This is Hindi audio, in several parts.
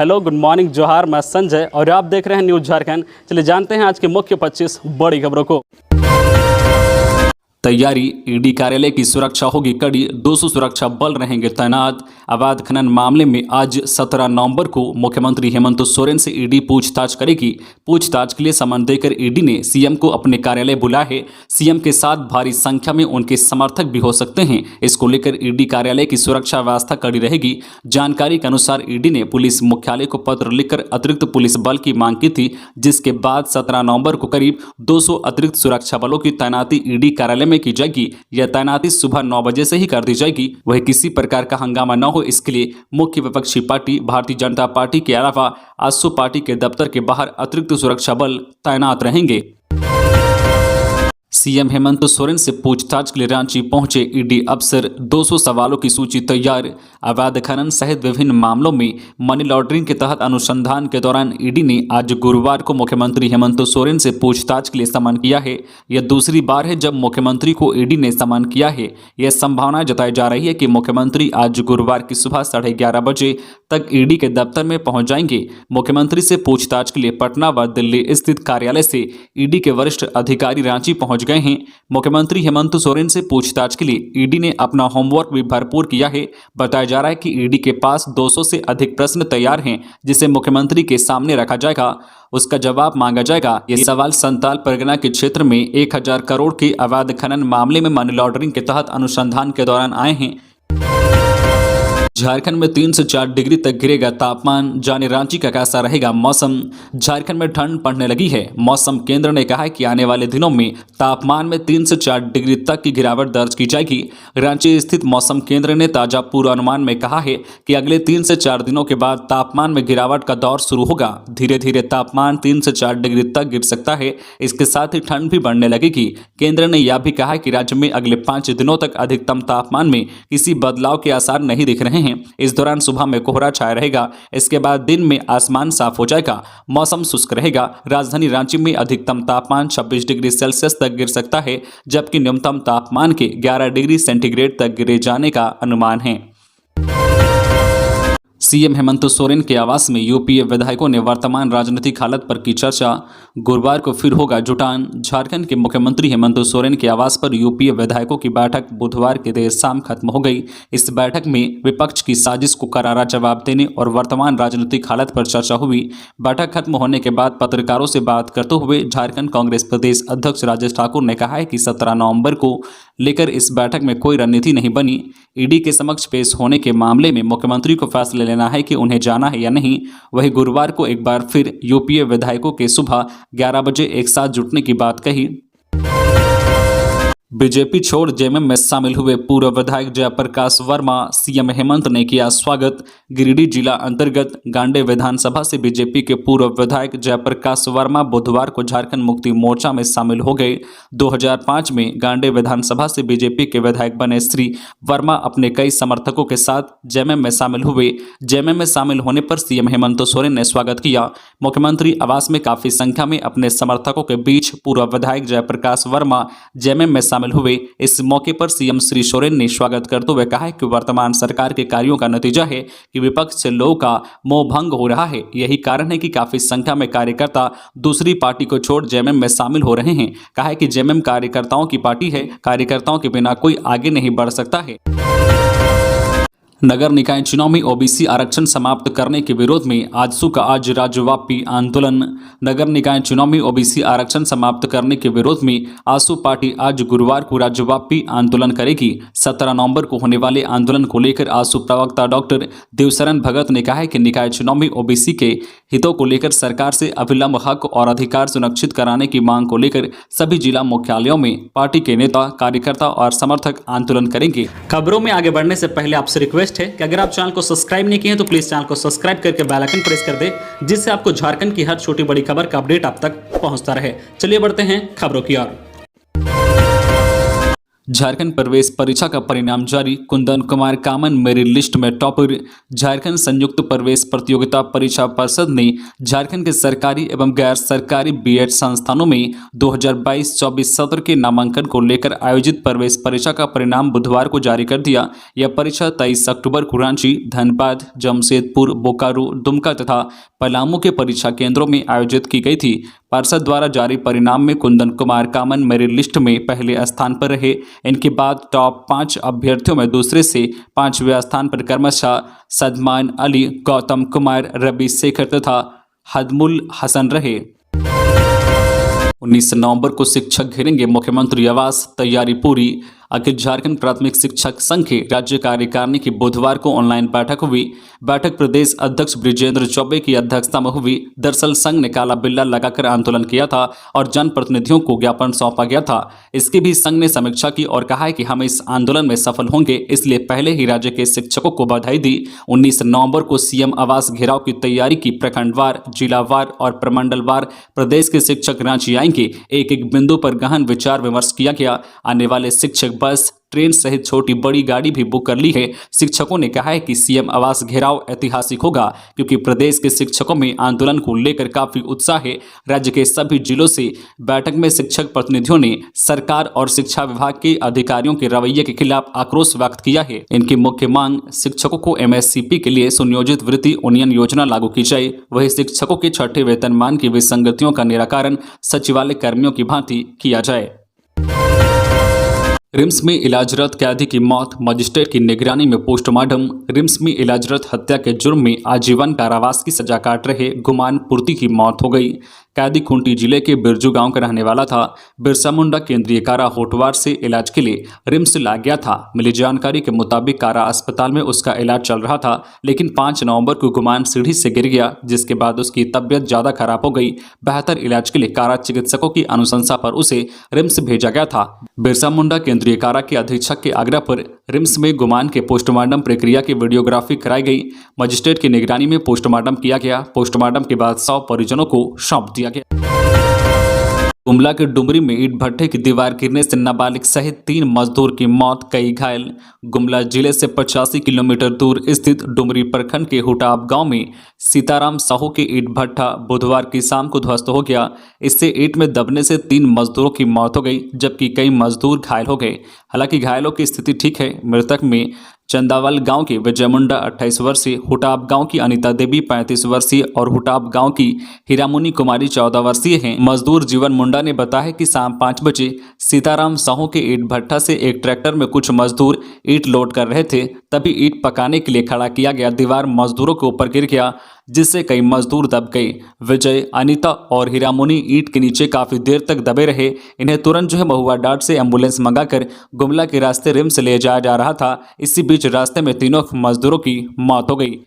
हेलो, गुड मॉर्निंग, जोहार। मैं संजय और आप देख रहे हैं न्यूज़ झारखंड। चलिए जानते हैं आज के मुख्य 25 बड़ी खबरों को। तैयारी, ईडी कार्यालय की सुरक्षा होगी कड़ी, 200 सुरक्षा बल रहेंगे तैनात। अवैध खनन मामले में आज 17 नवंबर को मुख्यमंत्री हेमंत सोरेन से ईडी पूछताछ करेगी। पूछताछ के लिए समन देकर ईडी ने सीएम को अपने कार्यालय बुलाया है। सीएम के साथ भारी संख्या में उनके समर्थक भी हो सकते हैं। इसको लेकर ईडी कार्यालय की सुरक्षा व्यवस्था कड़ी रहेगी। जानकारी के अनुसार ईडी ने पुलिस मुख्यालय को पत्र लिखकर अतिरिक्त पुलिस बल की मांग की थी, जिसके बाद 17 नवंबर को करीब 200 अतिरिक्त सुरक्षा बलों की तैनाती ईडी कार्यालय में की जाएगी। यह तैनाती सुबह 9 बजे से ही कर दी जाएगी। वह किसी प्रकार का हंगामा न हो, इसके लिए मुख्य विपक्षी पार्टी भारतीय जनता पार्टी के अलावा आजसू पार्टी के दफ्तर के बाहर अतिरिक्त सुरक्षा बल तैनात रहेंगे। सीएम हेमंत सोरेन से पूछताछ के लिए रांची पहुंचे ईडी अफसर, 200 सवालों की सूची तैयार। अवैध खनन सहित विभिन्न मामलों में मनी लॉन्ड्रिंग के तहत अनुसंधान के दौरान ईडी ने आज गुरुवार को मुख्यमंत्री हेमंत सोरेन से पूछताछ के लिए समन किया है। यह दूसरी बार है जब मुख्यमंत्री को ईडी ने समन किया है। यह संभावना जताई जा रही है कि मुख्यमंत्री आज गुरुवार की सुबह 11:30 बजे तक ईडी के दफ्तर में पहुंच जाएंगे। मुख्यमंत्री से पूछताछ के लिए पटना व दिल्ली स्थित कार्यालय से ईडी के वरिष्ठ अधिकारी रांची पहुंच गए हैं। मुख्यमंत्री हेमंत सोरेन से पूछताछ के लिए ईडी ने अपना होमवर्क भी भरपूर किया है। बताया जा रहा है कि ईडी के पास 200 से अधिक प्रश्न तैयार हैं, जिसे मुख्यमंत्री के सामने रखा जाएगा, उसका जवाब मांगा जाएगा। ये सवाल संताल परगना के क्षेत्र में 1000 करोड़ के अवैध खनन मामले में मनी लॉन्ड्रिंग के तहत अनुसंधान के दौरान आए हैं। झारखंड में 3 से 4 डिग्री तक गिरेगा तापमान, जाने रांची का कैसा रहेगा मौसम। झारखंड में ठंड बढ़ने लगी है। मौसम केंद्र ने कहा है कि आने वाले दिनों में तापमान में 3 से 4 डिग्री तक की गिरावट दर्ज की जाएगी। रांची स्थित मौसम केंद्र ने ताजा पूर्वानुमान में कहा है कि अगले 3 से 4 दिनों के बाद तापमान में गिरावट का दौर शुरू होगा। धीरे धीरे तापमान 3 से 4 डिग्री तक गिर सकता है। इसके साथ ही ठंड भी बढ़ने लगेगी। केंद्र ने यह भी कहा है कि राज्य में अगले 5 दिनों तक अधिकतम तापमान में किसी बदलाव के आसार नहीं दिख रहे हैं। इस दौरान सुबह में कोहरा छाया रहेगा। इसके बाद दिन में आसमान साफ हो जाएगा, मौसम शुष्क रहेगा। राजधानी रांची में अधिकतम तापमान 26 डिग्री सेल्सियस तक गिर सकता है, जबकि न्यूनतम तापमान के 11 डिग्री सेंटीग्रेड तक गिरे जाने का अनुमान है। सीएम हेमंत सोरेन के आवास में यूपीए विधायकों ने वर्तमान राजनीतिक हालत पर की चर्चा। गुरुवार को फिर होगा जुटान। झारखंड के मुख्यमंत्री हेमंत सोरेन के आवास पर यूपीए विधायकों की बैठक बुधवार की देर शाम खत्म हो गई। इस बैठक में विपक्ष की साजिश को करारा जवाब देने और वर्तमान राजनीतिक हालत पर चर्चा हुई। बैठक खत्म होने के बाद पत्रकारों से बात करते हुए झारखंड कांग्रेस प्रदेश अध्यक्ष राजेश ठाकुर ने कहा है कि 17 नवंबर को लेकर इस बैठक में कोई रणनीति नहीं बनी। ईडी के समक्ष पेश होने के मामले में मुख्यमंत्री को फैसला लेना है कि उन्हें जाना है या नहीं। वहीं गुरुवार को एक बार फिर यूपीए विधायकों के सुबह 11 बजे एक साथ जुटने की बात कही। बीजेपी छोड़ जेएमएम में शामिल हुए पूर्व विधायक जयप्रकाश वर्मा, सीएम हेमंत ने किया स्वागत। गिरिडीह जिला अंतर्गत गांडे विधानसभा से बीजेपी के पूर्व विधायक जयप्रकाश वर्मा बुधवार को झारखंड मुक्ति मोर्चा में शामिल हो गए। 2005 में गांडे विधानसभा से बीजेपी के विधायक बने श्री वर्मा अपने कई समर्थकों के साथ जेएमएम में शामिल हुए। जेएमएम में शामिल होने पर सीएम हेमंत सोरेन ने स्वागत किया। मुख्यमंत्री आवास में काफी संख्या में अपने समर्थकों के बीच पूर्व विधायक जयप्रकाश वर्मा जेएमएम में शामिल हुए। इस मौके पर सीएम श्री सोरेन ने स्वागत करते हुए कहा कि वर्तमान सरकार के कार्यों का नतीजा है कि विपक्ष से लोगों का मोह भंग हो रहा है। यही कारण है कि काफी संख्या में कार्यकर्ता दूसरी पार्टी को छोड़ जेएमएम में शामिल हो रहे हैं। कहा कि जेएमएम कार्यकर्ताओं की पार्टी है, कार्यकर्ताओं के बिना कोई आगे नहीं बढ़ सकता है। नगर निकाय चुनाव में ओबीसी आरक्षण समाप्त करने के विरोध में आजसू का आज राज्यव्यापी आंदोलन। नगर निकाय चुनाव में ओबीसी आरक्षण समाप्त करने के विरोध में आजसू पार्टी आज गुरुवार को राज्यव्यापी आंदोलन करेगी। 17 नवंबर को होने वाले आंदोलन को लेकर आजसू प्रवक्ता डॉक्टर देवशरण भगत ने कहा है कि निकाय चुनाव में ओबीसी के हितों को लेकर सरकार से अविलंब हक और अधिकार सुनिश्चित कराने की मांग को लेकर सभी जिला मुख्यालयों में पार्टी के नेता, कार्यकर्ता और समर्थक आंदोलन करेंगे। खबरों में आगे बढ़ने से पहले आपसे रिक्वेस्ट है कि अगर आप चैनल को सब्सक्राइब नहीं किए हैं तो प्लीज चैनल को सब्सक्राइब करके बेल आइकन प्रेस कर दे, जिससे आपको झारखंड की हर छोटी बड़ी खबर का अपडेट आप तक पहुंचता रहे। चलिए बढ़ते हैं खबरों की ओर। झारखंड प्रवेश परीक्षा का परिणाम जारी। कुंदन कुमार कामन मेरिट लिस्ट में टॉपर। झारखंड संयुक्त प्रवेश प्रतियोगिता परीक्षा परिषद ने झारखंड के सरकारी एवं गैर सरकारी बीएड संस्थानों में 2022-24 सत्र के नामांकन को लेकर आयोजित प्रवेश परीक्षा का परिणाम बुधवार को जारी कर दिया। यह परीक्षा 23 अक्टूबर को रांची, धनबाद, जमशेदपुर, बोकारो, दुमका तथा पलामू के परीक्षा केंद्रों में आयोजित की गई थी। पार्षद द्वारा जारी परिणाम में कुंदन कुमार कामन मेरिट लिस्ट में पहले स्थान पर रहे। इनके बाद टॉप 5 अभ्यर्थियों में दूसरे से 5वें स्थान पर क्रमशः सदमान अली, गौतम कुमार, रवि शेखर तथा हदमुल हसन रहे। 19 नवंबर को शिक्षक घेरेंगे मुख्यमंत्री आवास, तैयारी पूरी। अखिल झारखंड प्राथमिक शिक्षक संघ की राज्य कार्यकारिणी की बुधवार को ऑनलाइन बैठक हुई। बैठक प्रदेश अध्यक्ष ब्रिजेंद्र चौबे की अध्यक्षता में हुई। दरअसल संघ ने काला बिल्ला लगाकर आंदोलन किया था और जनप्रतिनिधियों को ज्ञापन सौंपा गया था। इसकी भी संघ ने समीक्षा की और कहा है कि हम इस आंदोलन में सफल होंगे, इसलिए पहले ही राज्य के शिक्षकों को बधाई दी। 19 नवंबर को सीएम आवास घेराव की तैयारी की प्रखंडवार, जिलावार और प्रमंडलवार प्रदेश के शिक्षक रांची आएंगे। एक एक बिंदु पर गहन विचार विमर्श किया गया। आने वाले शिक्षक बस, ट्रेन सहित छोटी बड़ी गाड़ी भी बुक कर ली है। शिक्षकों ने कहा है कि सीएम आवास घेराव ऐतिहासिक होगा क्योंकि प्रदेश के शिक्षकों में आंदोलन को लेकर काफी उत्साह है। राज्य के सभी जिलों से बैठक में शिक्षक प्रतिनिधियों ने सरकार और शिक्षा विभाग के अधिकारियों के रवैये के खिलाफ आक्रोश व्यक्त किया है। इनकी मुख्य मांग शिक्षकों को एमएससीपी के लिए सुनियोजित वृत्ति उन्नयन योजना लागू की जाए। वही शिक्षकों के छठे वेतनमान की विसंगतियों का निराकरण सचिवालय कर्मियों की भांति किया जाए। रिम्स में इलाजरत कैदी की मौत, मजिस्ट्रेट की निगरानी में पोस्टमार्टम। रिम्स में इलाजरत हत्या के जुर्म में आजीवन कारावास की सजा काट रहे गुमान पूर्ति की मौत हो गई। कैदी खूंटी जिले के बिरजू गांव का रहने वाला था। बिरसा मुंडा केंद्रीय कारा होटवार से इलाज के लिए रिम्स ला गया था। मिली जानकारी के मुताबिक कारा अस्पताल में उसका इलाज चल रहा था, लेकिन 5 नवंबर को गुमान सीढ़ी से गिर गया, जिसके बाद उसकी तबीयत ज्यादा खराब हो गई। बेहतर इलाज के लिए कारा चिकित्सकों की अनुशंसा पर उसे रिम्स भेजा गया था। बिरसा मुंडा केंद्रीय कारा के अधीक्षक के आग्रह पर रिम्स में गुमान के पोस्टमार्टम प्रक्रिया की वीडियोग्राफी कराई गई। मजिस्ट्रेट की निगरानी में पोस्टमार्टम किया गया। पोस्टमार्टम के बाद 100 परिजनों को सौंप दिया गया। गुमला के डुमरी में ईंट भट्ठे की दीवार गिरने से नाबालिग सहित 3 मजदूर की मौत, कई घायल। गुमला जिले से 85 किलोमीटर दूर स्थित डुमरी प्रखंड के हुटाब गांव में सीताराम साहू के ईंट भट्ठा बुधवार की शाम को ध्वस्त हो गया। इससे ईंट में दबने से 3 मजदूरों की मौत हो गई, जबकि कई मजदूर घायल हो गए। हालांकि घायलों की स्थिति ठीक है। मृतक में चंदावल गांव के विजय मुंडा 28 वर्षीय, हुटाब गांव की अनिता देवी 35 वर्षीय और हुटाब गांव की हीरामुनी कुमारी 14 वर्षीय हैं। मजदूर जीवन मुंडा ने बताया कि शाम 5 बजे सीताराम साहू के ईंट भट्ठा से एक ट्रैक्टर में कुछ मजदूर ईंट लोड कर रहे थे, तभी ईंट पकाने के लिए खड़ा किया गया दीवार मजदूरों के ऊपर गिर गया, जिससे कई मजदूर दब गए। विजय, अनिता और हीरामुनी ईंट के नीचे काफी देर तक दबे रहे। इन्हें तुरंत महुआ डाट से एम्बुलेंस मंगाकर गुमला के रास्ते रिम्स ले जाया जा रहा था। इसी बीच रास्ते में तीनों मजदूरों की मौत हो गई।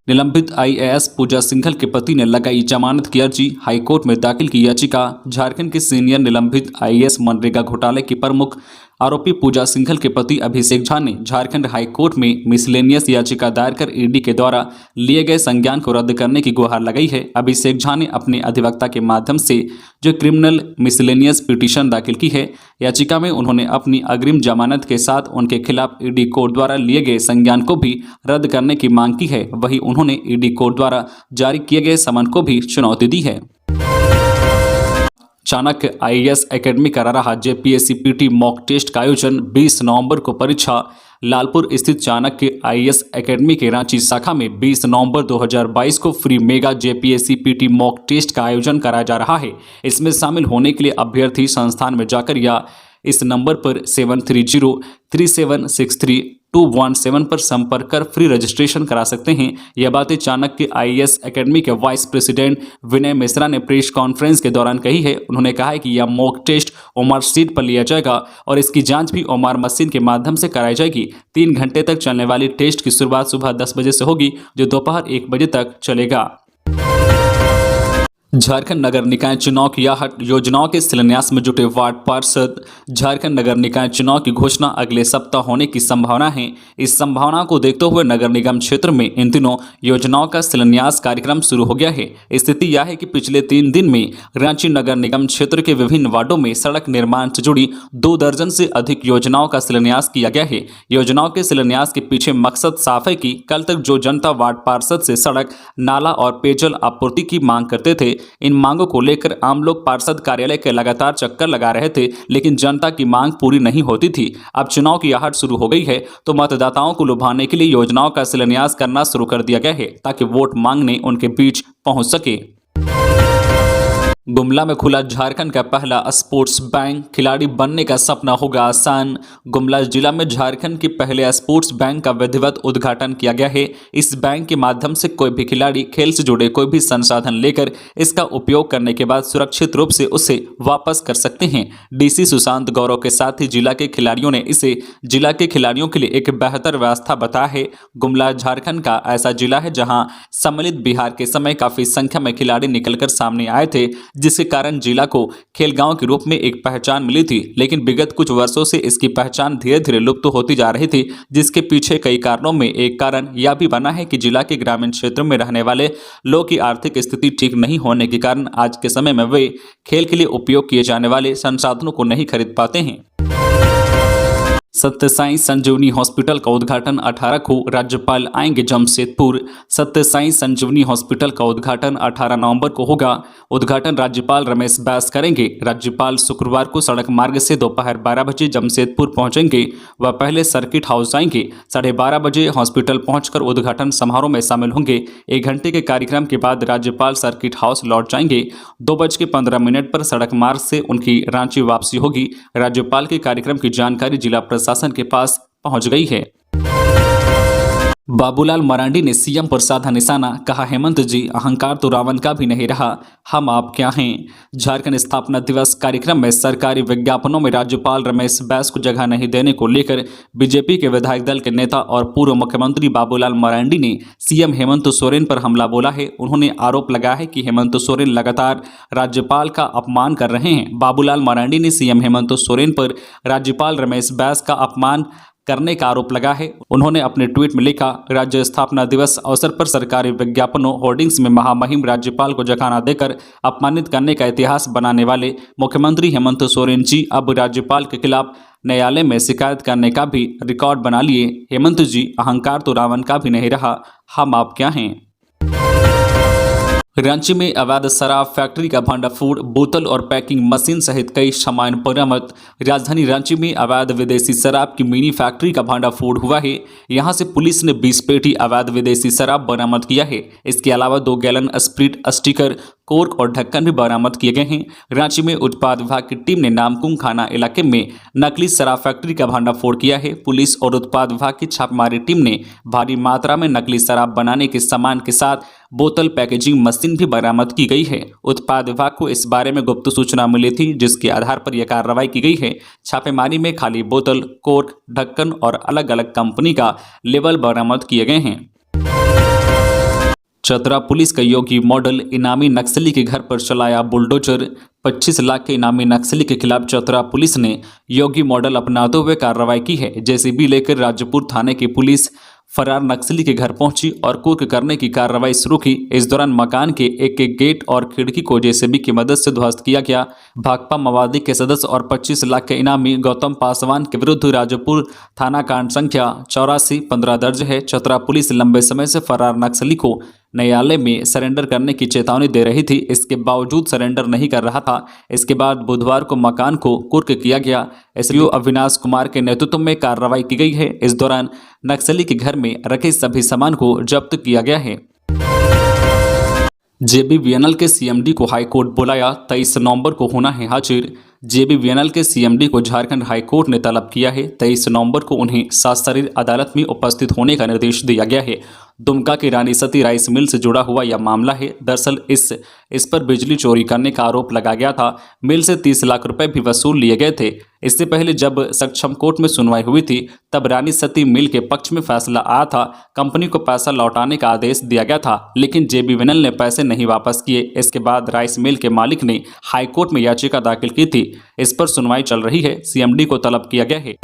निलंबित आईएएस पूजा सिंघल के पति ने लगाई जमानत की अर्जी, हाईकोर्ट में दाखिल की याचिका। झारखंड के सीनियर निलंबित आईएएस मनरेगा घोटाले की प्रमुख आरोपी पूजा सिंघल के पति अभिषेक झा ने झारखंड हाईकोर्ट में मिसलेनियस याचिका दायर कर ईडी के द्वारा लिए गए संज्ञान को रद्द करने की गुहार लगाई है। अभिषेक झा ने अपने अधिवक्ता के माध्यम से जो क्रिमिनल मिसलेनियस पिटीशन दाखिल की है, याचिका में उन्होंने अपनी अग्रिम जमानत के साथ उनके खिलाफ ईडी कोर्ट द्वारा लिए गए संज्ञान को भी रद्द करने की मांग की है। वहीं उन्होंने ईडी कोर्ट द्वारा जारी किए गए समन को भी चुनौती दी है। चाणक्य आईएएस एकेडमी करा रहा जेपीएससी पीटी मॉक टेस्ट का आयोजन। 20 नवंबर को परीक्षा। लालपुर स्थित चाणक्य आईएएस एकेडमी के रांची शाखा में 20 नवंबर 2022 को free mega JPSC PT mock test का आयोजन कराया जा रहा है। इसमें शामिल होने के लिए अभ्यर्थी संस्थान में जाकर या इस नंबर पर 7303763217 पर संपर्क कर फ्री रजिस्ट्रेशन करा सकते हैं। यह बातें चाणक्य आईएएस एकेडमी के वाइस प्रेसिडेंट विनय मिश्रा ने प्रेस कॉन्फ्रेंस के दौरान कही है। उन्होंने कहा है कि यह मॉक टेस्ट ओमार सीट पर लिया जाएगा और इसकी जांच भी ओमार मशीन के माध्यम से कराई जाएगी। 3 घंटे तक चलने वाली टेस्ट की शुरुआत सुबह 10 बजे से होगी, जो दोपहर 1 बजे तक चलेगा। झारखंड नगर निकाय चुनाव की आहट योजनाओं के शिलान्यास में जुटे वार्ड पार्षद। झारखंड नगर निकाय चुनाव की घोषणा अगले सप्ताह होने की संभावना है। इस संभावना को देखते हुए नगर निगम क्षेत्र में इन दिनों योजनाओं का शिलान्यास कार्यक्रम शुरू हो गया है। स्थिति यह है कि पिछले 3 दिन में रांची नगर निगम क्षेत्र के विभिन्न वार्डों में सड़क निर्माण से जुड़ी 2 दर्जन से अधिक योजनाओं का शिलान्यास किया गया है। योजनाओं के शिलान्यास के पीछे मकसद साफ है कि कल तक जो जनता वार्ड पार्षद से सड़क, नाला और पेयजल आपूर्ति की मांग करते थे, इन मांगों को लेकर आम लोग पार्षद कार्यालय के लगातार चक्कर लगा रहे थे, लेकिन जनता की मांग पूरी नहीं होती थी। अब चुनाव की आहट शुरू हो गई है तो मतदाताओं को लुभाने के लिए योजनाओं का शिलान्यास करना शुरू कर दिया गया है ताकि वोट मांगने उनके बीच पहुंच सके। गुमला में खुला झारखंड का पहला स्पोर्ट्स बैंक, खिलाड़ी बनने का सपना होगा आसान। गुमला जिला में झारखंड के पहले स्पोर्ट्स बैंक का विधिवत उद्घाटन किया गया है। इस बैंक के माध्यम से कोई भी खिलाड़ी खेल से जुड़े कोई भी संसाधन लेकर इसका उपयोग करने के बाद सुरक्षित रूप से उसे वापस कर सकते हैं। डीसी सुशांत गौरव के साथ ही जिला के खिलाड़ियों ने इसे जिला के खिलाड़ियों के लिए एक बेहतर व्यवस्था बताया है। गुमला झारखंड का ऐसा जिला है जहां सम्मिलित बिहार के समय काफी संख्या में खिलाड़ी निकलकर सामने आए थे, जिसके कारण जिला को खेलगांव के रूप में एक पहचान मिली थी। लेकिन विगत कुछ वर्षों से इसकी पहचान धीरे धीरे लुप्त होती जा रही थी, जिसके पीछे कई कारणों में एक कारण यह भी बना है कि जिला के ग्रामीण क्षेत्रों में रहने वाले लोगों की आर्थिक स्थिति ठीक नहीं होने के कारण आज के समय में वे खेल के लिए उपयोग किए जाने वाले संसाधनों को नहीं खरीद पाते हैं। सत्य साई संजीवनी हॉस्पिटल का उद्घाटन 18 को राज्यपाल आएंगे जमशेदपुर। सत्य साई संजीवनी हॉस्पिटल का उद्घाटन 18 नवंबर को होगा। उद्घाटन राज्यपाल रमेश बैस करेंगे। राज्यपाल शुक्रवार को सड़क मार्ग से दोपहर 12 बजे जमशेदपुर पहुंचेंगे। वह पहले सर्किट हाउस जाएंगे। 12:30 बजे हॉस्पिटल पहुंचकर उद्घाटन समारोह में शामिल होंगे। 1 घंटे के कार्यक्रम के बाद राज्यपाल सर्किट हाउस लौट जाएंगे। 2:15 पर सड़क मार्ग से उनकी रांची वापसी होगी। राज्यपाल के कार्यक्रम की जानकारी जिला प्रशासन के पास पहुंच गई है। बाबूलाल मरांडी ने सीएम पर साधा निशाना, कहा हेमंत जी अहंकार तो रावण का भी नहीं रहा, हम आप क्या हैं। झारखंड स्थापना दिवस कार्यक्रम में सरकारी विज्ञापनों में राज्यपाल रमेश बैस को जगह नहीं देने को लेकर बीजेपी के विधायक दल के नेता और पूर्व मुख्यमंत्री बाबूलाल मरांडी ने सीएम हेमंत सोरेन पर हमला बोला है। उन्होंने आरोप लगाया है कि हेमंत सोरेन लगातार राज्यपाल का अपमान कर रहे हैं। बाबूलाल मरांडी ने सीएम हेमंत सोरेन पर राज्यपाल रमेश बैस का अपमान करने का आरोप लगा है। उन्होंने अपने ट्वीट में लिखा, राज्य स्थापना दिवस अवसर पर सरकारी विज्ञापनों, होर्डिंग्स में महामहिम राज्यपाल को जगह न देकर अपमानित करने का इतिहास बनाने वाले मुख्यमंत्री हेमंत सोरेन जी अब राज्यपाल के खिलाफ न्यायालय में शिकायत करने का भी रिकॉर्ड बना लिए। हेमंत जी अहंकार तो रावण का भी नहीं रहा, हम आप क्या हैं। रांची में अवैध शराब फैक्ट्री का भंडाफोड़, बोतल और पैकिंग मशीन सहित कई सामान बरामद। राजधानी रांची में अवैध विदेशी शराब की मिनी फैक्ट्री का भंडाफोड़ हुआ है। यहां से पुलिस ने 20 पेटी अवैध विदेशी शराब बरामद किया है। इसके अलावा 2 गैलन स्प्रिट, स्टिकर, कोर्क और ढक्कन भी बरामद किए गए हैं। रांची में उत्पाद विभाग की टीम ने नामकुम थाना इलाके में नकली शराब फैक्ट्री का भंडाफोड़ किया है। पुलिस और उत्पाद विभाग की छापेमारी टीम ने भारी मात्रा में नकली शराब बनाने के सामान के साथ बोतल पैकेजिंग मशीन भी बरामद की गई है। उत्पाद विभाग को इस बारे में गुप्त सूचना मिली थी, जिसके आधार पर यह कार्रवाई की गई है। छापेमारी में खाली बोतल, कोर्क, ढक्कन और अलग अलग कंपनी का लेबल बरामद किए गए हैं। चतरा पुलिस का योगी मॉडल इनामी नक्सली के घर पर चलाया बुलडोजर। 25 लाख के इनामी नक्सली के खिलाफ चतरा पुलिस ने योगी मॉडल अपनाते हुए कार्रवाई की है। जेसीबी लेकर राजपुर थाने की पुलिस फरार नक्सली के घर पहुंची और कुर्क करने की कार्रवाई शुरू की। इस दौरान मकान के एक गेट और खिड़की को जेसीबी की मदद से ध्वस्त किया गया। भाकपा माओवादी के सदस्य और 25 लाख के इनामी गौतम पासवान के विरुद्ध राजपुर थाना कांड संख्या 84-15 दर्ज है। चतरा पुलिस लंबे समय से फरार नक्सली को न्यायालय में सरेंडर करने की चेतावनी दे रही थी, इसके बावजूद सरेंडर नहीं कर रहा था। इसके बाद बुधवार को मकान को कुर्क किया गया। एसपीओ अविनाश कुमार के नेतृत्व में कार्रवाई की गई है। इस दौरान नक्सली के घर में रखे सभी सामान को जब्त किया गया है। जेबीवीएनएल के सीएमडी को हाईकोर्ट बुलाया, 23 नवंबर को होना है हाजिर। जेबीवीएनएल के सीएमडी को झारखंड हाईकोर्ट ने तलब किया है। 23 नवंबर को उन्हें सशरीर अदालत में उपस्थित होने का निर्देश दिया गया है। दुमका की रानी सती राइस मिल से जुड़ा हुआ यह मामला है। दरअसल इस पर बिजली चोरी करने का आरोप लगाया गया था। मिल से 30 लाख रुपए भी वसूल लिए गए थे। इससे पहले जब सक्षम कोर्ट में सुनवाई हुई थी तब रानी सती मिल के पक्ष में फैसला आया था। कंपनी को पैसा लौटाने का आदेश दिया गया था, लेकिन जेबीवीएनएल ने पैसे नहीं वापस किए। इसके बाद राइस मिल के मालिक ने हाईकोर्ट में याचिका दाखिल की थी। इस पर सुनवाई चल रही है। सीएमडी को तलब किया गया है।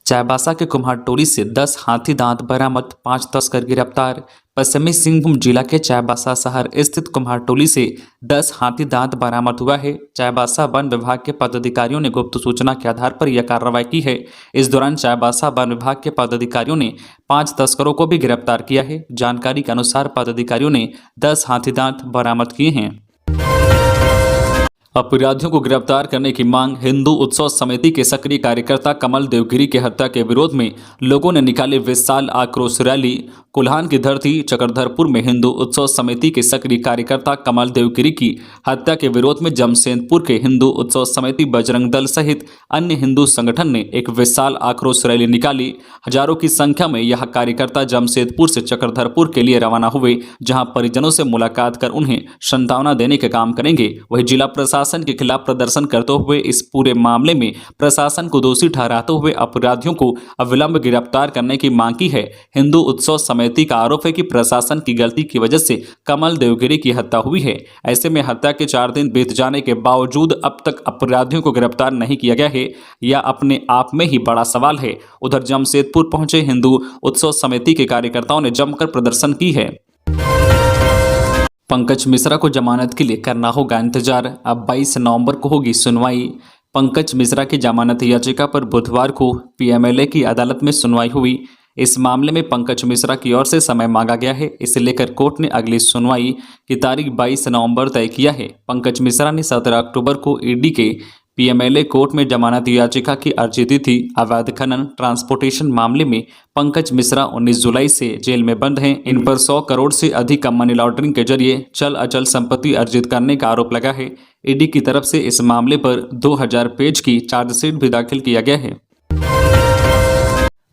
चाईबासा के कुम्हारटोली से 10 हाथी दांत बरामद, 5 तस्कर गिरफ्तार। पश्चिमी सिंहभूम जिला के चाईबासा शहर स्थित कुम्हारटोली से 10 हाथी दांत बरामद हुआ है। चाईबासा वन विभाग के पदाधिकारियों ने गुप्त सूचना के आधार पर यह कार्रवाई की है। इस दौरान चाईबासा वन विभाग के पदाधिकारियों ने 5 तस्करों को भी गिरफ्तार किया है। जानकारी के अनुसार पदाधिकारियों ने 10 हाथी दांत बरामद किए हैं। अपराधियों को गिरफ्तार करने की मांग। हिंदू उत्सव समिति के सक्रिय कार्यकर्ता कमल देवगिरी की हत्या के विरोध में लोगों ने निकाली विशाल आक्रोश रैली। कुल्हान की धरती चक्रधरपुर में हिंदू उत्सव समिति के सक्रिय कार्यकर्ता कमल देवगिरी की हत्या के विरोध में जमशेदपुर के हिंदू उत्सव समिति बजरंग दल सहित अन्य हिंदू संगठन ने एक विशाल आक्रोश रैली निकाली। हजारों की संख्या में यह कार्यकर्ता जमशेदपुर से चक्रधरपुर के लिए रवाना हुए, जहां परिजनों से मुलाकात कर उन्हें सांत्वना देने का काम करेंगे। वही जिला प्रशासन के खिलाफ प्रदर्शन करते हुए इस पूरे मामले में प्रशासन को दोषी ठहराते हुए अपराधियों को अविलंब गिरफ्तार करने की मांग की है। हिंदू उत्सव समिति का आरोप है कि प्रशासन की गलती की वजह से कमल देवगिरी की हत्या हुई है। ऐसे में हत्या के 4 दिन बीत जाने के बावजूद अब तक अपराधियों को गिरफ्तार नहीं किया गया है। यह अपने आप में ही बड़ा सवाल है। उधर जमशेदपुर पहुंचे हिंदू उत्सव समिति के कार्यकर्ताओं ने जमकर प्रदर्शन की है। पंकज मिश्रा को जमानत के लिए करना होगा इंतजार। अब 22 नवंबर को होगी सुनवाई। पंकज मिश्रा की जमानत याचिका पर बुधवार को पीएमएलए की अदालत में सुनवाई हुई। इस मामले में पंकज मिश्रा की ओर से समय मांगा गया है। इसे लेकर कोर्ट ने अगली सुनवाई की तारीख 22 नवंबर तय किया है। पंकज मिश्रा ने 17 अक्टूबर को ईडी के पीएमएलए कोर्ट में जमानत याचिका की अर्जी दी थी। अवैध खनन ट्रांसपोर्टेशन मामले में पंकज मिश्रा 19 जुलाई से जेल में बंद हैं। इन पर 100 करोड़ से अधिक का मनी लॉन्ड्रिंग के जरिए चल अचल संपत्ति अर्जित करने का आरोप लगा है। ईडी की तरफ से इस मामले पर 2000 पेज की चार्जशीट भी दाखिल किया गया है।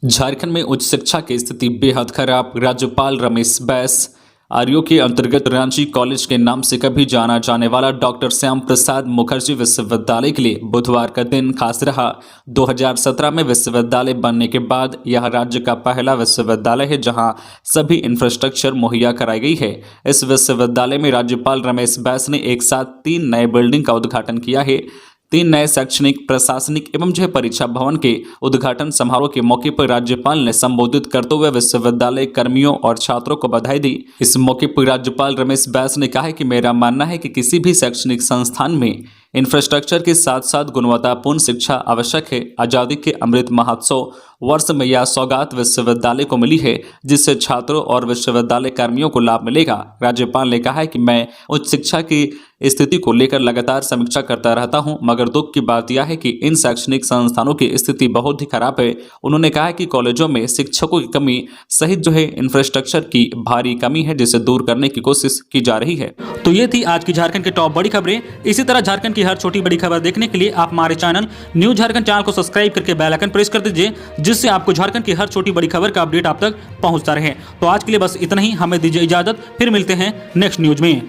झारखंड में उच्च शिक्षा की स्थिति बेहद खराब। राज्यपाल रमेश बैस आरयू के अंतर्गत रांची कॉलेज के नाम से कभी जाना जाने वाला डॉक्टर श्याम प्रसाद मुखर्जी विश्वविद्यालय के लिए बुधवार का दिन खास रहा। 2017 में विश्वविद्यालय बनने के बाद यह राज्य का पहला विश्वविद्यालय है जहां सभी इंफ्रास्ट्रक्चर मुहैया कराई गई है। इस विश्वविद्यालय में राज्यपाल रमेश बैस ने एक साथ 3 नए बिल्डिंग का उद्घाटन किया है। 3 नए शैक्षणिक, प्रशासनिक एवं परीक्षा भवन के उद्घाटन समारोह के मौके पर राज्यपाल ने संबोधित करते हुए विश्वविद्यालय कर्मियों और छात्रों को बधाई दी। इस मौके पर राज्यपाल रमेश बैस ने कहा कि मेरा मानना है कि किसी भी शैक्षणिक संस्थान में इंफ्रास्ट्रक्चर के साथ साथ गुणवत्तापूर्ण शिक्षा आवश्यक है। आज़ादी के अमृत महोत्सव वर्ष में यह सौगात विश्वविद्यालय को मिली है, जिससे छात्रों और विश्वविद्यालय कर्मियों को लाभ मिलेगा। राज्यपाल ने कहा है कि मैं उच्च शिक्षा की स्थिति को लेकर लगातार समीक्षा करता रहता हूं, मगर दुख की बात यह है कि इन शैक्षणिक संस्थानों की स्थिति बहुत ही खराब है। उन्होंने कहा कि कॉलेजों में शिक्षकों की कमी सहित इंफ्रास्ट्रक्चर की भारी कमी है, जिसे दूर करने की कोशिश की जा रही है। तो ये थी आज की झारखंड की टॉप बड़ी खबरें। इसी तरह झारखंड की हर छोटी बड़ी खबर देखने के लिए आप हमारे चैनल न्यूज झारखंड चैनल को सब्सक्राइब करके बेल आइकन प्रेस कर दीजिए, जिससे आपको झारखंड की हर छोटी बड़ी खबर का अपडेट आप तक पहुंचता रहे। तो आज के लिए बस इतना ही। हमें दीजिए इजाजत, फिर मिलते हैं नेक्स्ट न्यूज में।